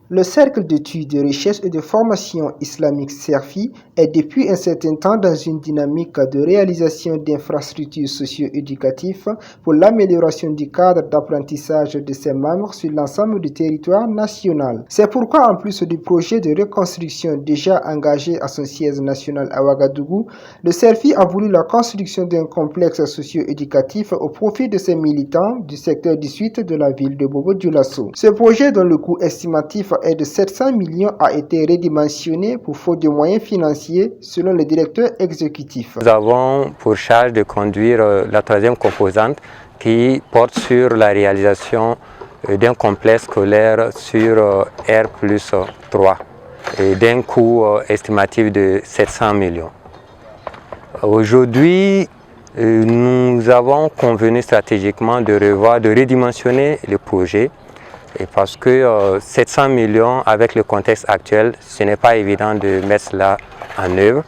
Le Cercle d'études, de recherche et de formation islamique CERFI est depuis un certain temps dans une dynamique de réalisation d'infrastructures socio-éducatives pour l'amélioration du cadre d'apprentissage de ses membres sur l'ensemble du territoire national. C'est pourquoi, en plus du projet de reconstruction déjà engagé à son siège national à Ouagadougou, le CERFI a voulu la construction d'un complexe socio-éducatif au profit de ses militants du secteur 18 de la ville de Bobo-Dioulasso. Ce projet, dont le coût estimatif est de 700 millions, a été redimensionné pour faute de moyens financiers, selon le directeur exécutif. Nous avons pour charge de conduire la troisième composante qui porte sur la réalisation d'un complexe scolaire sur R+3 et d'un coût estimatif de 700 millions. Aujourd'hui, nous avons convenu stratégiquement de revoir, de redimensionner le projet. Et parce que 700 millions avec le contexte actuel, ce n'est pas évident de mettre cela en œuvre.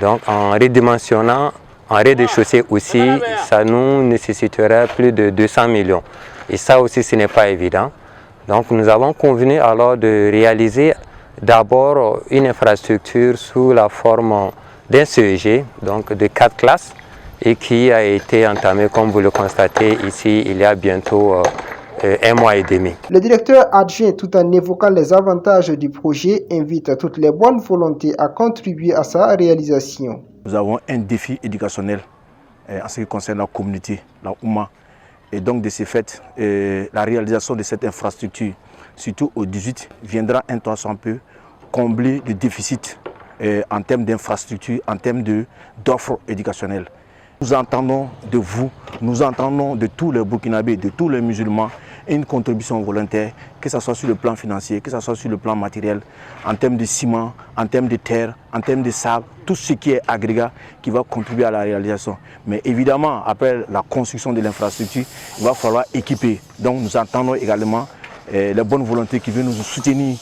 Donc en redimensionnant, en rez-de-chaussée aussi, ça nous nécessiterait plus de 200 millions. Et ça aussi, ce n'est pas évident. Donc nous avons convenu alors de réaliser d'abord une infrastructure sous la forme d'un CEG, donc de 4 classes, et qui a été entamé, comme vous le constatez ici, il y a bientôt 1 mois et demi. Le directeur adjoint, tout en évoquant les avantages du projet, invite toutes les bonnes volontés à contribuer à sa réalisation. Nous avons un défi éducationnel en ce qui concerne la communauté, la Oumma. Et donc de ce fait, la réalisation de cette infrastructure, surtout au 18, viendra un temps soit peu combler le déficit en termes d'infrastructure, en termes d'offres éducationnelles. Nous entendons de vous, nous entendons de tous les Burkinabés, de tous les musulmans, une contribution volontaire, que ce soit sur le plan financier, que ce soit sur le plan matériel, en termes de ciment, en termes de terre, en termes de sable, tout ce qui est agrégat qui va contribuer à la réalisation. Mais évidemment, après la construction de l'infrastructure, il va falloir équiper. Donc nous entendons également les bonnes volontés qui veulent nous soutenir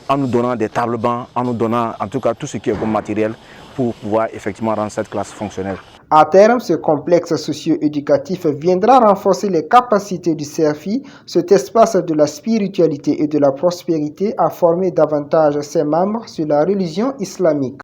en nous donnant des tables bancs, en nous donnant en tout cas tout ce qui est comme matériel pour pouvoir effectivement rendre cette classe fonctionnelle. À terme, ce complexe socio-éducatif viendra renforcer les capacités du CERFI, cet espace de la spiritualité et de la prospérité, à former davantage ses membres sur la religion islamique.